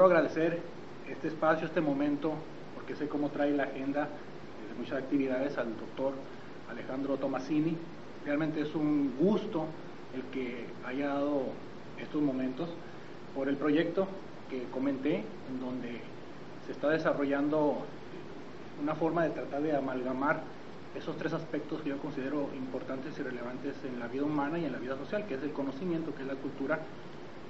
quiero agradecer este espacio, este momento, porque sé cómo trae la agenda de muchas actividades al doctor Alejandro Tomasini. Realmente es un gusto el que haya dado estos momentos por el proyecto que comenté, en donde se está desarrollando una forma de tratar de amalgamar esos tres aspectos que yo considero importantes y relevantes en la vida humana y en la vida social, que es el conocimiento, que es la cultura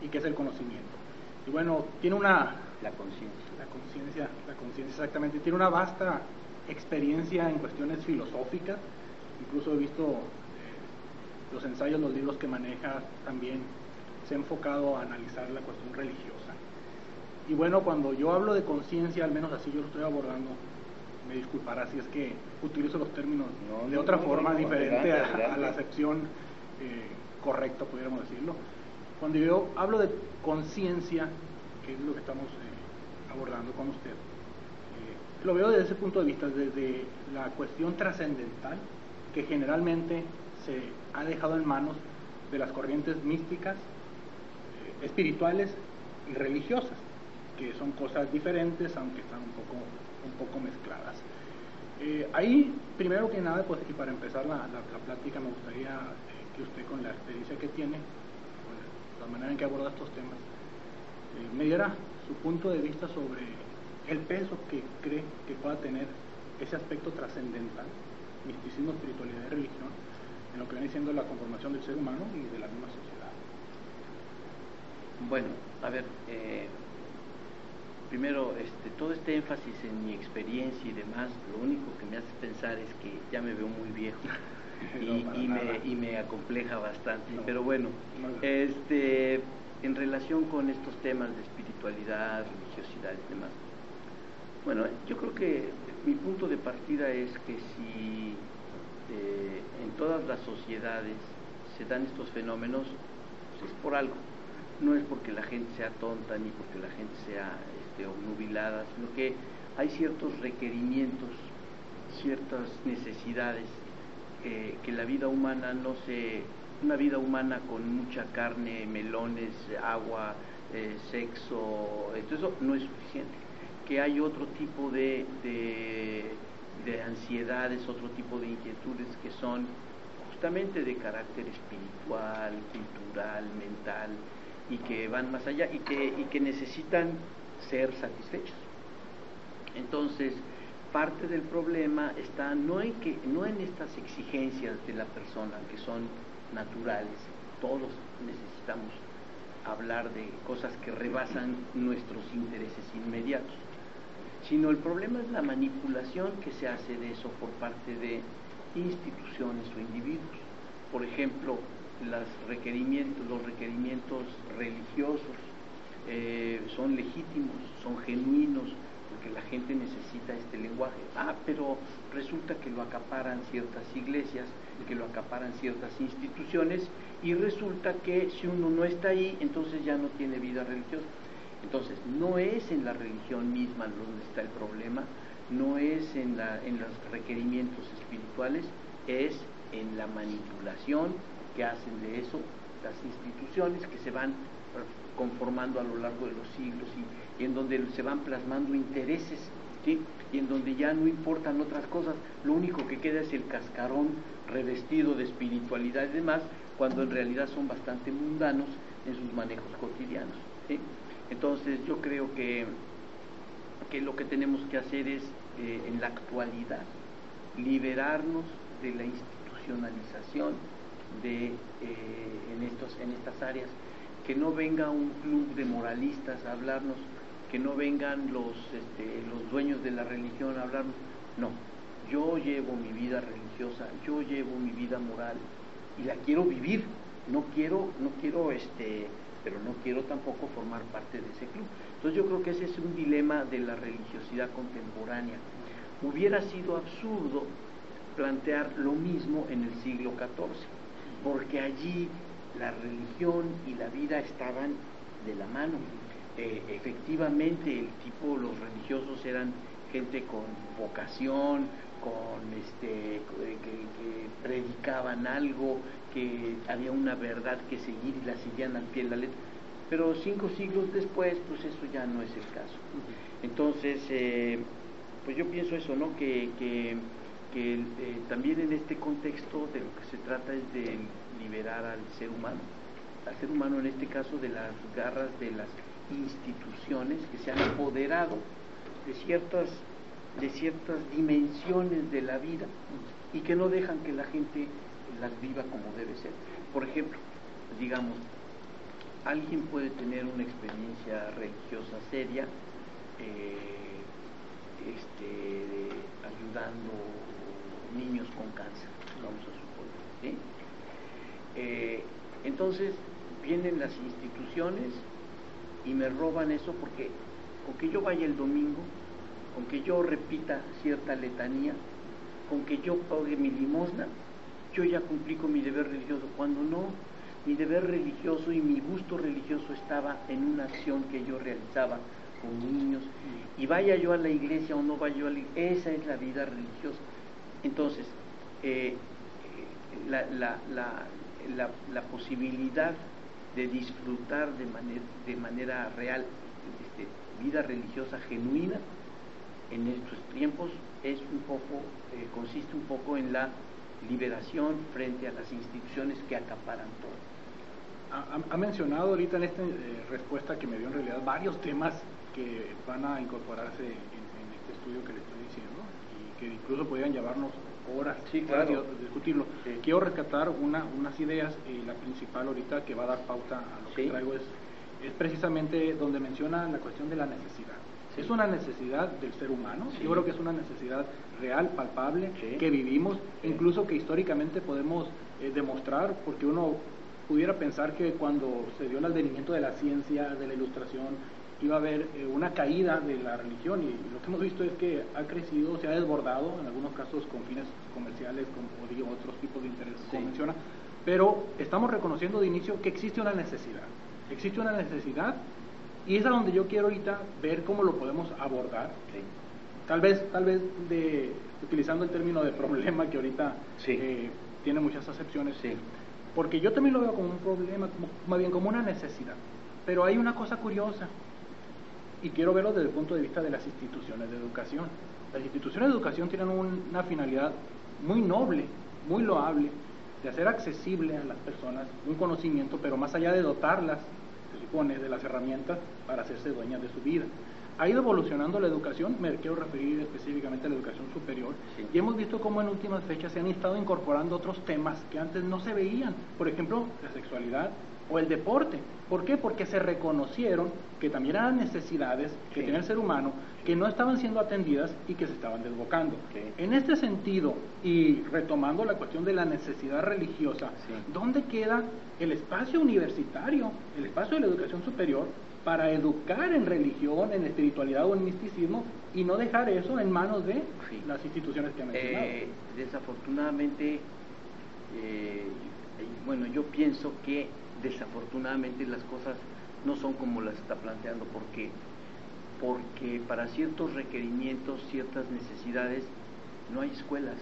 y que es el conocimiento. Y bueno, tiene una... La conciencia. La conciencia, exactamente. Tiene una vasta experiencia en cuestiones filosóficas. Incluso he visto los ensayos, los libros que maneja, también se ha enfocado a analizar la cuestión religiosa. Y bueno, cuando yo hablo de conciencia, al menos así yo lo estoy abordando, me disculpará si es que utilizo los términos de otra forma diferente a la acepción correcta, pudiéramos decirlo. Cuando yo hablo de conciencia, que es lo que estamos abordando con usted, lo veo desde ese punto de vista, desde la cuestión trascendental, que generalmente se ha dejado en manos de las corrientes místicas, espirituales y religiosas, que son cosas diferentes, aunque están un poco mezcladas. Ahí, primero que nada, pues, y para empezar la plática, me gustaría que usted, con la experiencia que tiene, con la manera en que aborda estos temas, me diera su punto de vista sobre el peso que cree que pueda tener ese aspecto trascendental, misticismo, espiritualidad y religión, en lo que viene siendo la conformación del ser humano y de la misma sociedad. Bueno, a ver, primero, todo este énfasis en mi experiencia y demás, lo único que me hace pensar es que ya me veo muy viejo y me acompleja bastante. No, pero bueno, no. En relación con estos temas de espiritualidad, religiosidad y demás, bueno, yo creo que mi punto de partida es que si en todas las sociedades se dan estos fenómenos, pues es por algo. No es porque la gente sea tonta ni porque la gente sea obnubilada, sino que hay ciertos requerimientos, ciertas necesidades que la vida humana una vida humana con mucha carne, melones, agua, sexo, eso no es suficiente, que hay otro tipo de ansiedades, otro tipo de inquietudes que son justamente de carácter espiritual, cultural, mental, y que van más allá y que necesitan ser satisfechos. Entonces, parte del problema está no en estas exigencias de la persona, que son naturales. Todos necesitamos hablar de cosas que rebasan nuestros intereses inmediatos, sino el problema es la manipulación que se hace de eso por parte de instituciones o individuos. Por ejemplo, los requerimientos religiosos son legítimos, son genuinos, porque la gente necesita este lenguaje. Pero resulta que lo acaparan ciertas iglesias, que lo acaparan ciertas instituciones, y resulta que si uno no está ahí, entonces ya no tiene vida religiosa. Entonces, no es en la religión misma donde está el problema, no es en los requerimientos espirituales, es en la manipulación que hacen de eso las instituciones, que se van conformando a lo largo de los siglos y en donde se van plasmando intereses, ¿sí? Y en donde ya no importan otras cosas, lo único que queda es el cascarón revestido de espiritualidad y demás, cuando en realidad son bastante mundanos en sus manejos cotidianos, ¿sí? Entonces yo creo que lo que tenemos que hacer es, en la actualidad, liberarnos de la institucionalización en estas áreas, que no venga un club de moralistas a hablarnos, que no vengan los dueños de la religión a hablarnos. No, yo llevo mi vida religiosa, yo llevo mi vida moral y la quiero vivir. No quiero pero no quiero tampoco formar parte de ese club. Entonces yo creo que ese es un dilema de la religiosidad contemporánea. Hubiera sido absurdo plantear lo mismo en el siglo XIV, porque allí la religión y la vida estaban de la mano. Efectivamente, los religiosos eran gente con vocación, que predicaban algo, que había una verdad que seguir y la seguían al pie de la letra. pero 5 siglos después, pues eso ya no es el caso. Entonces, pues yo pienso eso, ¿no? Que también en este contexto de lo que se trata es de liberar al ser humano en este caso de las garras de las instituciones que se han apoderado de ciertas dimensiones de la vida y que no dejan que la gente las viva como debe ser. Por ejemplo, digamos, alguien puede tener una experiencia religiosa seria, ayudando niños con cáncer, vamos a suponer, ¿sí? Entonces vienen las instituciones y me roban eso porque con que yo vaya el domingo, con que yo repita cierta letanía, con que yo pague mi limosna, yo ya cumplí con mi deber religioso, cuando no, mi deber religioso y mi gusto religioso estaba en una acción que yo realizaba con niños, y vaya yo a la iglesia o no vaya yo a la iglesia, esa es la vida religiosa. Entonces, la posibilidad de disfrutar de manera real vida religiosa genuina en estos tiempos es un poco, consiste un poco en la liberación frente a las instituciones que acaparan todo. Ha mencionado ahorita en esta respuesta que me dio en realidad varios temas que van a incorporarse en este estudio que le estoy diciendo y que incluso podrían llevarnos horas, sí, claro, de discutirlo. Sí. Quiero rescatar unas ideas y la principal ahorita que va a dar pauta a lo que traigo es precisamente donde menciona la cuestión de la necesidad. Sí. Es una necesidad del ser humano, yo creo que es una necesidad real, palpable, que vivimos, incluso que históricamente podemos demostrar, porque uno pudiera pensar que cuando se dio el advenimiento de la ciencia, de la ilustración, iba a haber una caída de la religión, y lo que hemos visto es que ha crecido, se ha desbordado, en algunos casos con fines comerciales, como digo, otros tipos de intereses, como menciona, pero estamos reconociendo de inicio que existe una necesidad, y es a donde yo quiero ahorita ver cómo lo podemos abordar, tal vez utilizando el término de problema que ahorita tiene muchas acepciones, porque yo también lo veo como un problema, más bien como una necesidad, pero hay una cosa curiosa, y quiero verlo desde el punto de vista de las instituciones de educación. Las instituciones de educación tienen una finalidad muy noble, muy loable, de hacer accesible a las personas un conocimiento, pero más allá de dotarlas, se supone, de las herramientas para hacerse dueñas de su vida. Ha ido evolucionando la educación, me quiero referir específicamente a la educación superior, y hemos visto cómo en últimas fechas se han estado incorporando otros temas que antes no se veían, por ejemplo, la sexualidad o el deporte. ¿Por qué? Porque se reconocieron que también eran necesidades que tiene el ser humano, que no estaban siendo atendidas y que se estaban desbocando. En este sentido, y retomando la cuestión de la necesidad religiosa, ¿dónde queda el espacio universitario, el espacio de la educación superior, para educar en religión, en espiritualidad o en misticismo, y no dejar eso en manos de las instituciones que han mencionado? Desafortunadamente, bueno, yo pienso que desafortunadamente las cosas no son como las está planteando, porque para ciertos requerimientos, ciertas necesidades, no hay escuelas,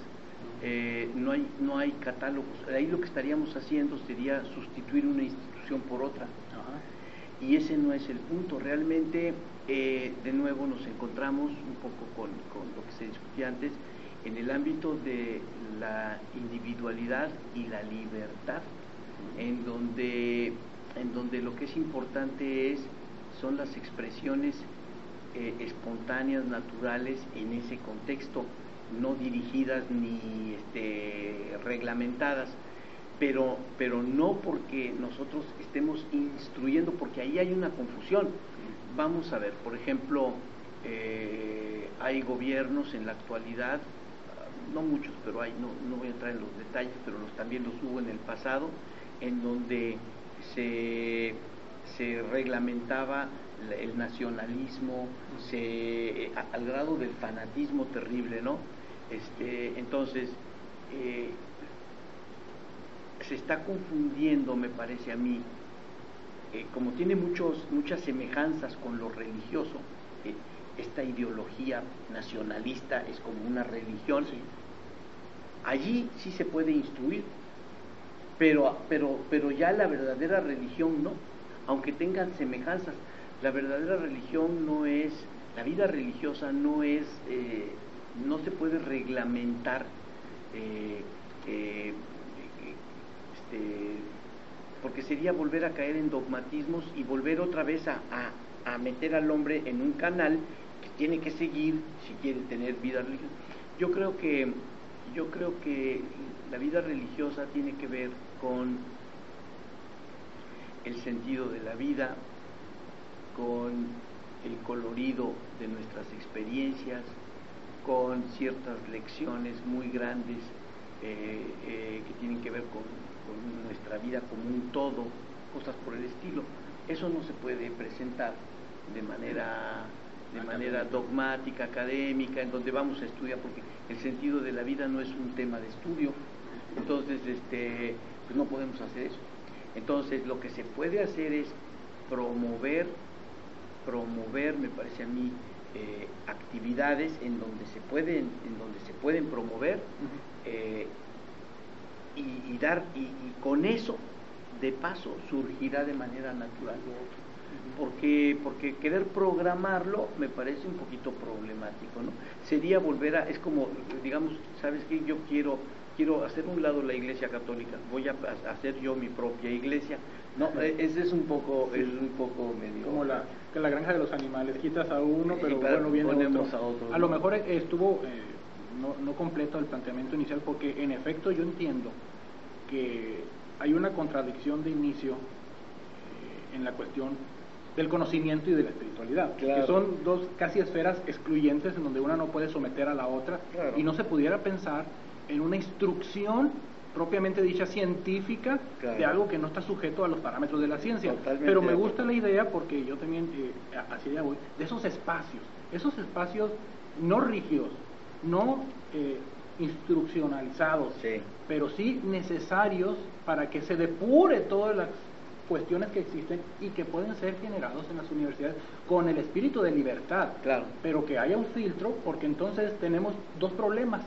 no hay catálogos. Ahí lo que estaríamos haciendo sería sustituir una institución por otra. Y ese no es el punto. Realmente, de nuevo nos encontramos un poco con lo que se discutía antes, en el ámbito de la individualidad y la libertad, en donde lo que es importante son las expresiones espontáneas, naturales, en ese contexto, no dirigidas ni reglamentadas, pero no porque nosotros estemos instruyendo, porque ahí hay una confusión. Vamos a ver, por ejemplo, hay gobiernos en la actualidad, no muchos, pero hay, no voy a entrar en los detalles, pero también los hubo en el pasado, en donde se reglamentaba el nacionalismo, al grado del fanatismo terrible, ¿no? Entonces, se está confundiendo, me parece a mí, como tiene muchas semejanzas con lo religioso, esta ideología nacionalista es como una religión, allí sí se puede instruir, pero ya la verdadera religión no. aunque tengan semejanzas. La verdadera religión no es, la vida religiosa no es, no se puede reglamentar, porque sería volver a caer en dogmatismos y volver otra vez a meter al hombre en un canal que tiene que seguir si quiere tener vida religiosa. Yo creo que la vida religiosa tiene que ver con el sentido de la vida, con el colorido de nuestras experiencias, con ciertas lecciones muy grandes que tienen que ver con nuestra vida como un todo, cosas por el estilo. Eso no se puede presentar de manera dogmática, académica, en donde vamos a estudiar, porque el sentido de la vida no es un tema de estudio. Entonces pues no podemos hacer eso. Entonces lo que se puede hacer es promover, me parece a mí, actividades en donde se pueden promover, y con eso de paso surgirá de manera natural lo otro. Porque querer programarlo me parece un poquito problemático, ¿no? Sería volver a, es como, digamos, ¿sabes qué? Yo quiero hacer un lado la Iglesia Católica, voy a hacer yo mi propia iglesia. No, ese es un poco medio... Como la granja de los animales, quitas a uno, pero bueno, viene ponemos otro. A lo mejor estuvo no completo el planteamiento inicial, porque en efecto yo entiendo que hay una contradicción de inicio en la cuestión del conocimiento y de la espiritualidad, claro, que son dos casi esferas excluyentes en donde una no puede someter a la otra, claro, y no se pudiera pensar en una instrucción propiamente dicha científica, claro, de algo que no está sujeto a los parámetros de la ciencia. Totalmente. Pero me gusta la idea, porque yo también hacia allá voy, de esos espacios no rígidos, no instruccionalizados, sí, pero sí necesarios para que se depure todas las cuestiones que existen y que pueden ser generados en las universidades con el espíritu de libertad, claro, pero que haya un filtro, porque entonces tenemos dos problemas.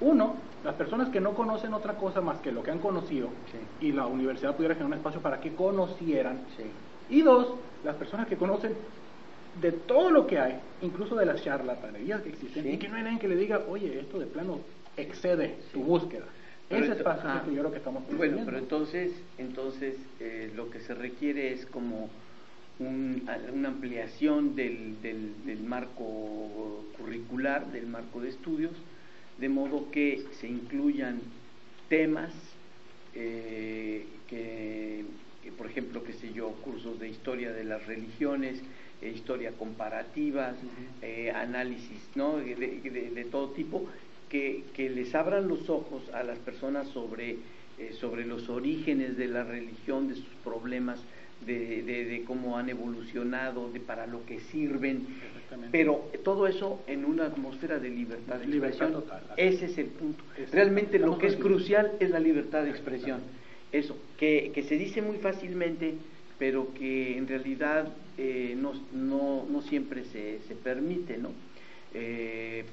Uno, las personas que no conocen otra cosa más que lo que han conocido, sí, y la universidad pudiera generar un espacio para que conocieran, sí, y dos, las personas que conocen de todo lo que hay, incluso de las charlatanerías que existen, sí, y que no hay nadie que le diga, oye, esto de plano excede, sí, tu búsqueda. Pero ese espacio es que yo creo que estamos bueno, pero entonces lo que se requiere es como una ampliación del marco curricular, del marco de estudios, de modo que se incluyan temas que por ejemplo, qué sé yo, cursos de historia de las religiones, historia comparativa, análisis, ¿no?, de todo tipo, que les abran los ojos a las personas sobre los orígenes de la religión, de sus problemas, de cómo han evolucionado, de para lo que sirven, pero todo eso en una atmósfera de libertad de expresión. Total, ese es el punto. Realmente lo que es crucial es la libertad de expresión. Eso, que se dice muy fácilmente, pero que en realidad no siempre se permite, ¿no?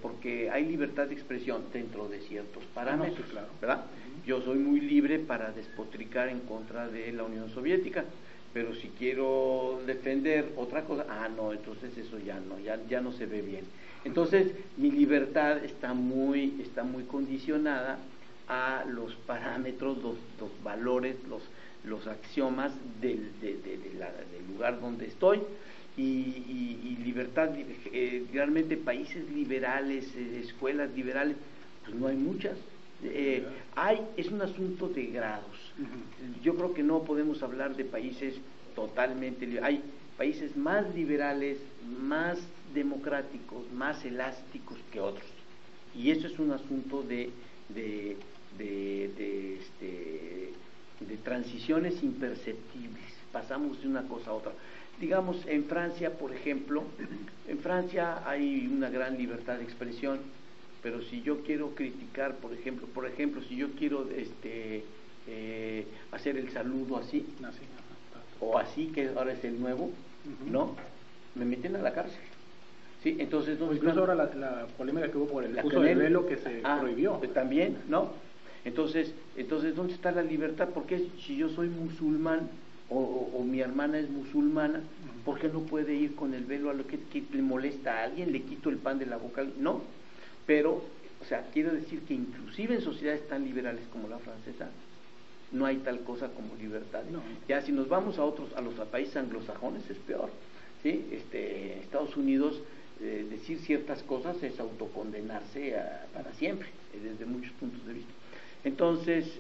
Porque hay libertad de expresión dentro de ciertos parámetros, sí, claro, ¿verdad? Yo soy muy libre para despotricar en contra de la Unión Soviética, pero si quiero defender otra cosa, no, entonces eso ya no se ve bien. Entonces mi libertad está muy condicionada a los parámetros, los valores, los axiomas del lugar donde estoy, y libertad, realmente países liberales, escuelas liberales, pues no hay muchas. Es un asunto de grados. Yo creo que no podemos hablar de países totalmente liberales. Hay países más liberales, más democráticos, más elásticos que otros, y eso es un asunto de transiciones imperceptibles. Pasamos de una cosa a otra. Digamos, en Francia, por ejemplo, en Francia hay una gran libertad de expresión, pero si yo quiero criticar, por ejemplo, si yo quiero hacer el saludo así, o así, que ahora es el nuevo, ¿no?, me meten a la cárcel. Sí, entonces no, incluso ahora la polémica que hubo por el uso del velo que se prohibió. También, ¿no? Entonces, ¿dónde está la libertad? Porque si yo soy musulmán o mi hermana es musulmana, ¿por qué no puede ir con el velo? A lo que le molesta a alguien, le quito el pan de la boca, no, pero, o sea, quiero decir que inclusive en sociedades tan liberales como la francesa, no hay tal cosa como libertad. No. Ya si nos vamos a los países anglosajones es peor, ¿sí? Estados Unidos, decir ciertas cosas es autocondenarse para siempre, desde muchos puntos de vista. Entonces,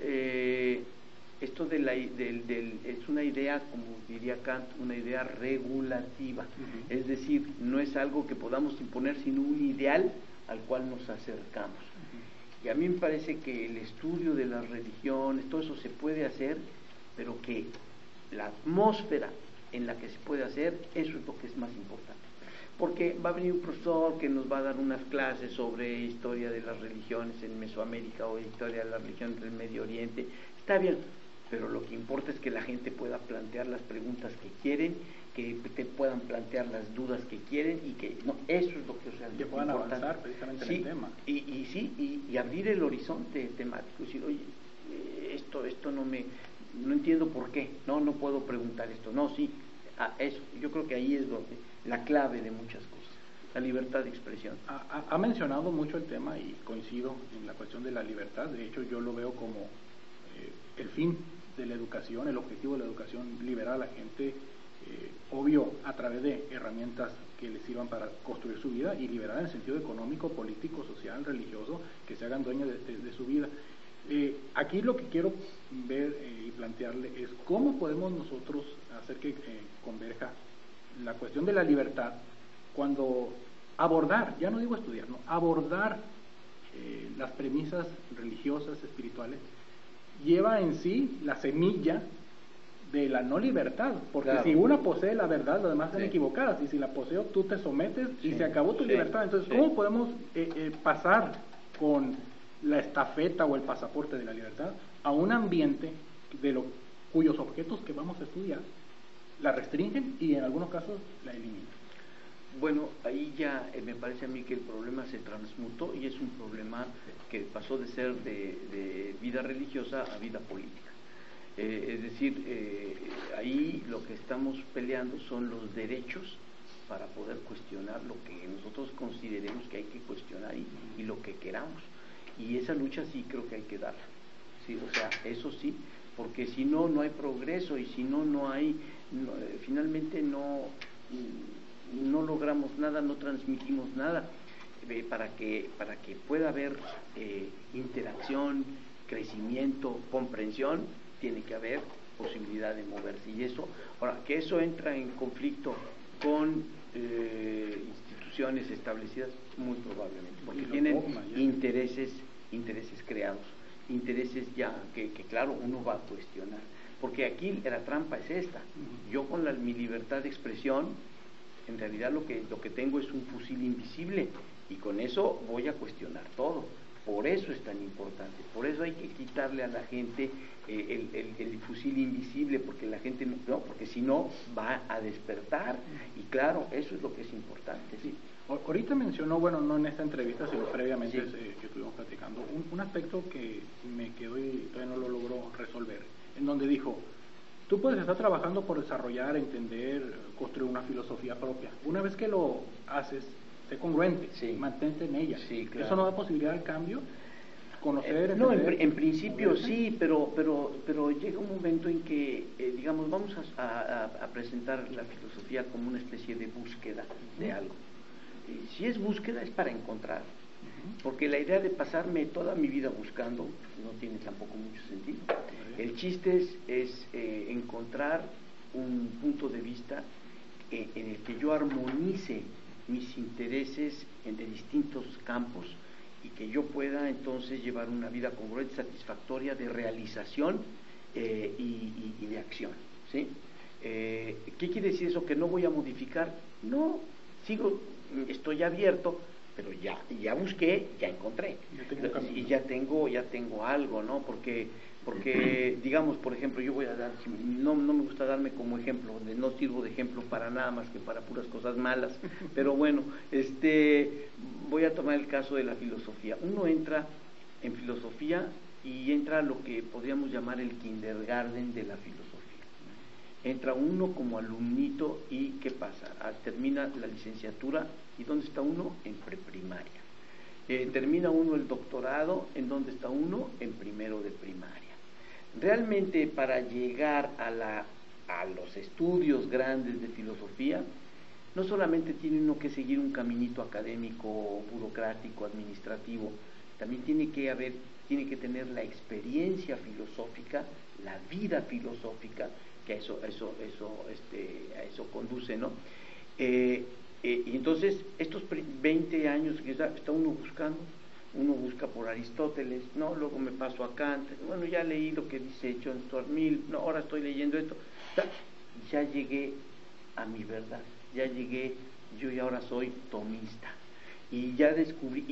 esto es una idea, como diría Kant, una idea regulativa, es decir, no es algo que podamos imponer, sino un ideal al cual nos acercamos. Y a mí me parece que el estudio de las religiones, todo eso se puede hacer, pero que la atmósfera en la que se puede hacer, eso es lo que es más importante. Porque va a venir un profesor que nos va a dar unas clases sobre historia de las religiones en Mesoamérica o historia de las religiones del Medio Oriente, está bien, pero lo que importa es que la gente pueda plantear las preguntas que quieren, que te puedan plantear las dudas que quieren y que no, eso es lo que realmente que puedan importante. avanzar precisamente Sí, en el tema. Y abrir el horizonte temático, decir, oye, esto no entiendo por qué, no puedo preguntar esto, no, sí, eso, yo creo que ahí es donde la clave de muchas cosas, la libertad de expresión. Ha mencionado mucho el tema y coincido en la cuestión de la libertad. De hecho, yo lo veo como el fin de la educación, el objetivo de la educación, liberar a la gente, obvio, a través de herramientas que les sirvan para construir su vida y liberar en el sentido económico, político, social, religioso, que se hagan dueños de su vida. Aquí lo que quiero ver y plantearle es cómo podemos nosotros hacer que converja la cuestión de la libertad cuando abordar, ya no digo estudiar, no, abordar las premisas religiosas, espirituales, lleva en sí la semilla de la no libertad, porque claro, si una posee la verdad, las demás están equivocadas, y si la poseo tú te sometes y se acabó tu libertad. Entonces, ¿cómo podemos pasar con la estafeta o el pasaporte de la libertad a un ambiente cuyos objetos que vamos a estudiar la restringen y en algunos casos la eliminan? Bueno, ahí ya me parece a mí que el problema se transmutó y es un problema que pasó de ser de vida religiosa a vida política. Es decir, ahí lo que estamos peleando son los derechos para poder cuestionar lo que nosotros consideremos que hay que cuestionar y lo que queramos. Y esa lucha sí creo que hay que darla. ¿Sí? O sea, eso sí, porque si no, no hay progreso y si no hay, finalmente no logramos nada, no transmitimos nada. Para que pueda haber interacción, crecimiento, comprensión, tiene que haber posibilidad de moverse. Y eso, ahora, que eso entra en conflicto con instituciones establecidas, muy probablemente, porque tienen intereses creados, intereses ya que claro, uno va a cuestionar. Porque aquí la trampa es esta. Yo con mi libertad de expresión, en realidad lo que tengo es un fusil invisible y con eso voy a cuestionar todo. Por eso es tan importante, por eso hay que quitarle a la gente el fusil invisible, porque la gente no, porque si no va a despertar, y claro, eso es lo que es importante. Sí. Ahorita mencionó, bueno, no en esta entrevista, sino previamente que estuvimos platicando, un aspecto que me quedó y todavía no lo logro resolver, en donde dijo, tú puedes estar trabajando por desarrollar, entender, construir una filosofía propia. Una vez que lo haces, sé congruente, mantente en ella. Sí, claro. ¿Eso no da posibilidad al cambio? Conocer, no, en principio sí, pero llega un momento en que, digamos, vamos a presentar la filosofía como una especie de búsqueda de algo. Si es búsqueda es para encontrar, porque la idea de pasarme toda mi vida buscando no tiene tampoco mucho sentido. El chiste es encontrar un punto de vista en el que yo armonice mis intereses de distintos campos y que yo pueda entonces llevar una vida congruente, satisfactoria, de realización y de acción, ¿sí? ¿Qué quiere decir eso? ¿Que no voy a modificar? No, estoy abierto, pero ya busqué, ya encontré, y ya tengo algo, ¿no? Porque digamos, por ejemplo, yo voy a dar, no me gusta darme como ejemplo, no sirvo de ejemplo para nada más que para puras cosas malas, pero bueno, voy a tomar el caso de la filosofía. Uno entra en filosofía y entra a lo que podríamos llamar el kindergarten de la filosofía. Entra uno como alumnito y ¿qué pasa? Termina la licenciatura y ¿dónde está uno? En preprimaria. Termina uno el doctorado, ¿en dónde está uno? En primero de primaria. Realmente para llegar a los estudios grandes de filosofía, no solamente tiene uno que seguir un caminito académico, burocrático, administrativo, también tiene que tener la experiencia filosófica, la vida filosófica, que a eso conduce, ¿no? Y entonces, estos 20 años que está uno buscando, uno busca por Aristóteles, no, luego me paso a Kant, bueno, ya leí lo que dice John Stuart Mill, no, ahora estoy leyendo esto, ya llegué a mi verdad, yo ya ahora soy tomista, y ya descubrí,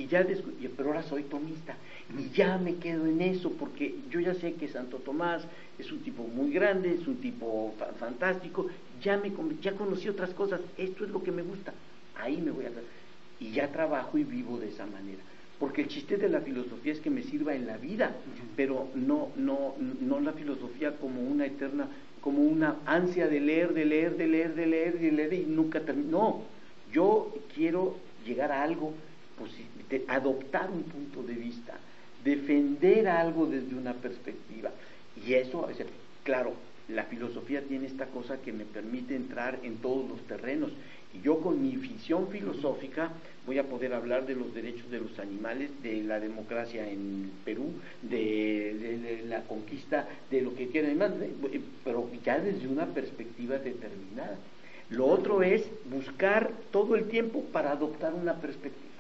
pero ahora soy tomista, y ya me quedo en eso, porque yo ya sé que Santo Tomás es un tipo muy grande, es un tipo fantástico, ya conocí otras cosas, esto es lo que me gusta, ahí me voy a hacer, y ya trabajo y vivo de esa manera. Porque el chiste de la filosofía es que me sirva en la vida, pero no la filosofía como una eterna, como una ansia de leer y nunca termino. No, yo quiero llegar a algo, adoptar un punto de vista, defender algo desde una perspectiva. Y eso, claro, la filosofía tiene esta cosa que me permite entrar en todos los terrenos. Y yo con mi visión filosófica voy a poder hablar de los derechos de los animales, de la democracia en Perú, de la conquista, de lo que quieran, pero ya desde una perspectiva determinada. Lo otro es buscar todo el tiempo para adoptar una perspectiva.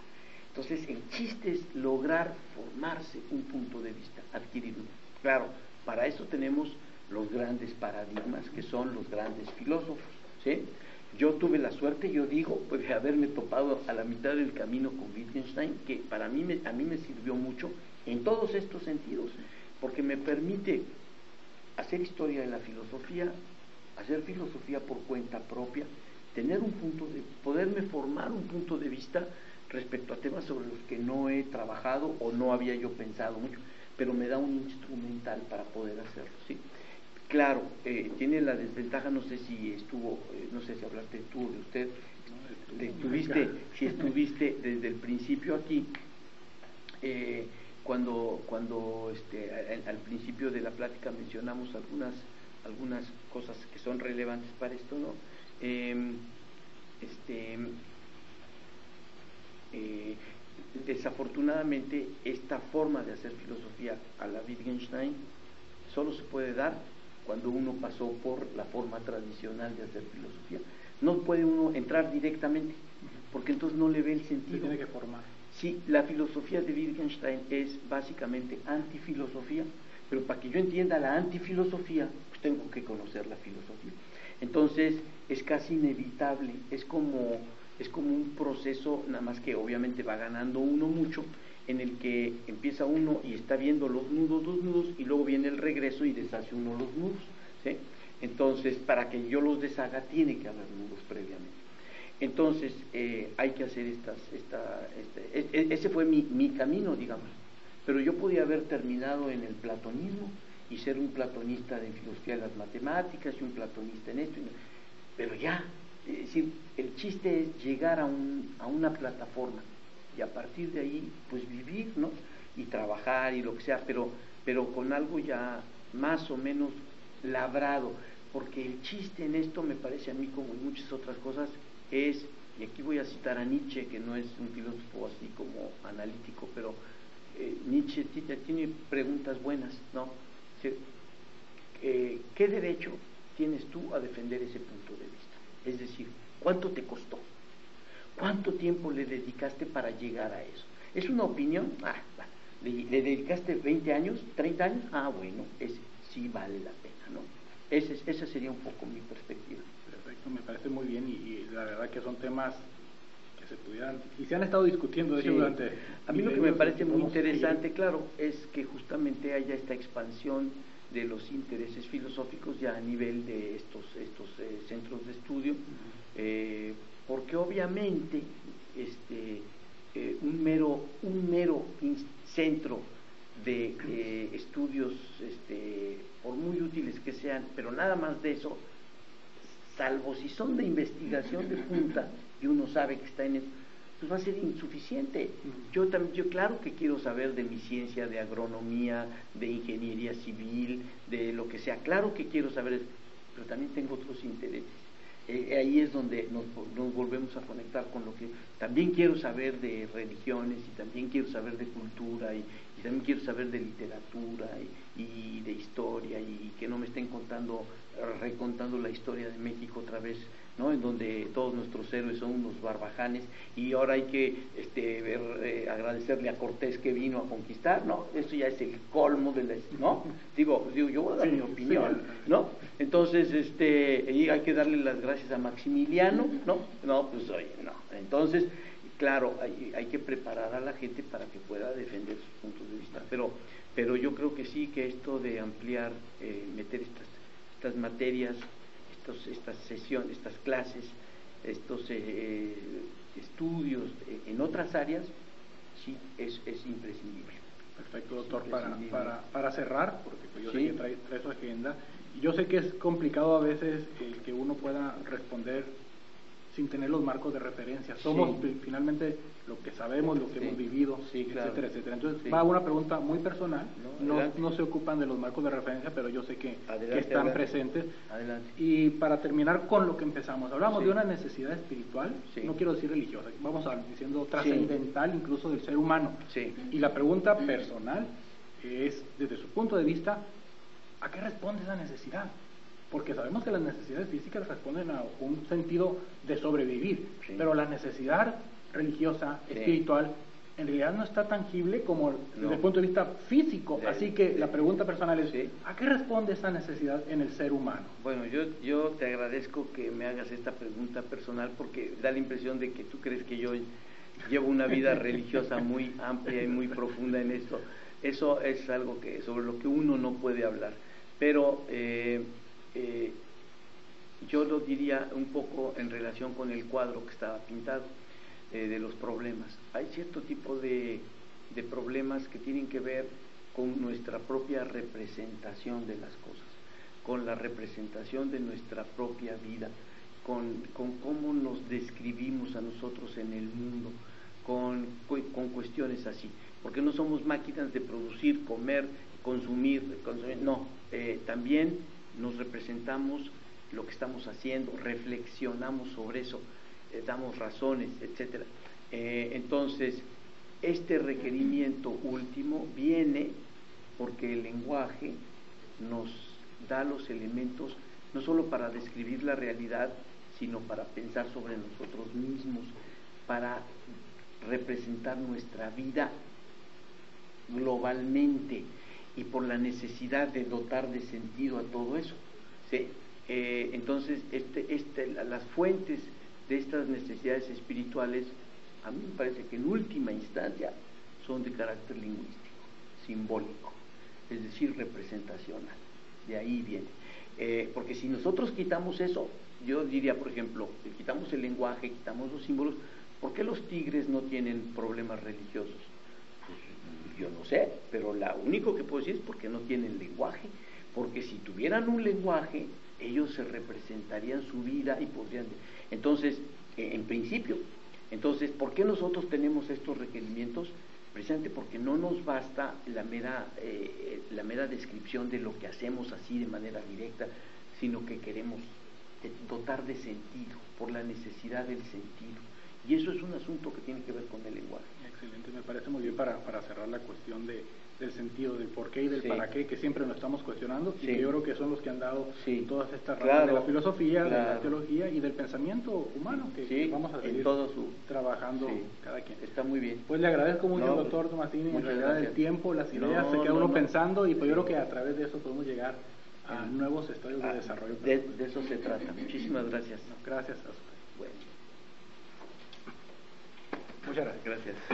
Entonces el chiste es lograr formarse un punto de vista, adquirirlo. Claro, para eso tenemos los grandes paradigmas que son los grandes filósofos, ¿sí? Yo tuve la suerte, yo digo, pues, de haberme topado a la mitad del camino con Wittgenstein, que a mí me sirvió mucho en todos estos sentidos, porque me permite hacer historia de la filosofía, hacer filosofía por cuenta propia, poderme formar un punto de vista respecto a temas sobre los que no he trabajado o no había yo pensado mucho, pero me da un instrumental para poder hacerlo, ¿sí? Claro, tiene la desventaja, no sé si hablaste tú o de usted, si estuviste desde el principio aquí, cuando al principio de la plática mencionamos algunas cosas que son relevantes para esto, ¿no? Desafortunadamente esta forma de hacer filosofía a la Wittgenstein solo se puede dar cuando uno pasó por la forma tradicional de hacer filosofía. No puede uno entrar directamente, porque entonces no le ve el sentido. Se tiene que formar. Sí, la filosofía de Wittgenstein es básicamente antifilosofía, pero para que yo entienda la antifilosofía, pues tengo que conocer la filosofía. Entonces es casi inevitable, es como un proceso, nada más que obviamente va ganando uno mucho, en el que empieza uno y está viendo los nudos, y luego viene el regreso y deshace uno los nudos, ¿sí? Entonces, para que yo los deshaga, tiene que haber nudos previamente. Entonces, hay que hacer ese fue mi camino, digamos. Pero yo podía haber terminado en el platonismo y ser un platonista de filosofía de las matemáticas y un platonista en esto, pero ya, es decir, el chiste es llegar a una plataforma y a partir de ahí pues vivir, ¿no? Y trabajar y lo que sea, pero con algo ya más o menos labrado, porque el chiste en esto me parece a mí, como en muchas otras cosas, es, y aquí voy a citar a Nietzsche, que no es un filósofo así como analítico, pero Nietzsche tiene preguntas buenas, ¿no? ¿Qué derecho tienes tú a defender ese punto de vista? Es decir, ¿cuánto te costó? ¿Cuánto tiempo le dedicaste para llegar a eso? ¿Es una opinión? ¿Le dedicaste 20 años, 30 años? Bueno, ese sí vale la pena, ¿no? Esa sería un poco mi perspectiva. Perfecto, me parece muy bien y la verdad que son temas que se pudieran, y se han estado discutiendo de hecho durante... A mí lo que me parece muy interesante, claro, es que justamente haya esta expansión de los intereses filosóficos ya a nivel de estos centros de estudio, porque obviamente un mero centro de estudios, por muy útiles que sean, pero nada más de eso, salvo si son de investigación de punta y uno sabe que está en eso, pues va a ser insuficiente. Yo claro que quiero saber de mi ciencia, de agronomía, de ingeniería civil, de lo que sea, claro que quiero saber, pero también tengo otros intereses. Ahí es donde nos volvemos a conectar con lo que también quiero saber de religiones, y también quiero saber de cultura, y también quiero saber de literatura y de historia, y que no me estén recontando la historia de México otra vez, ¿no? En donde todos nuestros héroes son unos barbajanes, y ahora hay que agradecerle a Cortés que vino a conquistar, ¿no? Eso ya es el colmo de la, ¿no? Digo, yo voy a dar mi opinión, ¿no? Entonces, y hay que darle las gracias a Maximiliano, ¿no? No, pues oye, no. Entonces, claro, hay que preparar a la gente para que pueda defender sus puntos de vista, pero yo creo que sí, que esto de ampliar, meter estas materias, estas sesiones, estas clases, estos estudios en otras áreas, sí, es imprescindible. Perfecto, doctor. Para cerrar, porque pues yo sé que trae su agenda, y yo sé que es complicado a veces que uno pueda responder sin tener los marcos de referencia. Somos finalmente lo que sabemos, lo que hemos vivido, etcétera, etcétera. Entonces va una pregunta muy personal, no se ocupan de los marcos de referencia, pero yo sé que están presentes. Adelante. Y para terminar con lo que empezamos, hablamos de una necesidad espiritual, no quiero decir religiosa, vamos diciendo trascendental incluso del ser humano. Y la pregunta personal es, desde su punto de vista, ¿a qué responde esa necesidad? Porque sabemos que las necesidades físicas responden a un sentido de sobrevivir, pero la necesidad religiosa, espiritual, en realidad no está tangible como desde el punto de vista físico. Así que la pregunta personal es, ¿a qué responde esa necesidad en el ser humano? Bueno, yo te agradezco que me hagas esta pregunta personal, porque da la impresión de que tú crees que yo llevo una vida religiosa muy amplia y muy profunda en esto. Eso es algo sobre lo que uno no puede hablar, pero yo lo diría un poco en relación con el cuadro que estaba pintado, de los problemas. Hay cierto tipo de problemas que tienen que ver con nuestra propia representación de las cosas, con la representación de nuestra propia vida, con cómo nos describimos a nosotros en el mundo, con cuestiones así, porque no somos máquinas de producir, comer, consumir, no, también nos representamos lo que estamos haciendo, reflexionamos sobre eso, damos razones, etcétera. Entonces, este requerimiento último viene porque el lenguaje nos da los elementos no solo para describir la realidad, sino para pensar sobre nosotros mismos, para representar nuestra vida globalmente, y por la necesidad de dotar de sentido a todo eso, ¿sí? Entonces, las fuentes de estas necesidades espirituales, a mí me parece que en última instancia son de carácter lingüístico, simbólico, es decir, representacional. De ahí viene. Porque si nosotros quitamos eso, yo diría, por ejemplo, quitamos el lenguaje, quitamos los símbolos, ¿por qué los tigres no tienen problemas religiosos? Pues yo no sé, pero lo único que puedo decir es porque no tienen lenguaje, porque si tuvieran un lenguaje, ellos se representarían su vida y podrían... Entonces, en principio, ¿por qué nosotros tenemos estos requerimientos? Precisamente porque no nos basta la mera descripción de lo que hacemos así de manera directa, sino que queremos dotar de sentido, por la necesidad del sentido. Y eso es un asunto que tiene que ver con el lenguaje. Excelente, me parece muy bien para cerrar la cuestión del sentido, del por qué y del para qué, que siempre nos estamos cuestionando, y que yo creo que son los que han dado todas estas ramas de la filosofía, de la teología y del pensamiento humano, que vamos a seguir trabajando cada quien. Está muy bien. Pues le agradezco mucho al doctor Tomasini, en realidad el tiempo, las ideas, se queda uno pensando, y pues yo creo que a través de eso podemos llegar a nuevos estadios de desarrollo. De eso se trata. Muchísimas gracias. Gracias a usted. Bueno. Muchas gracias. Gracias.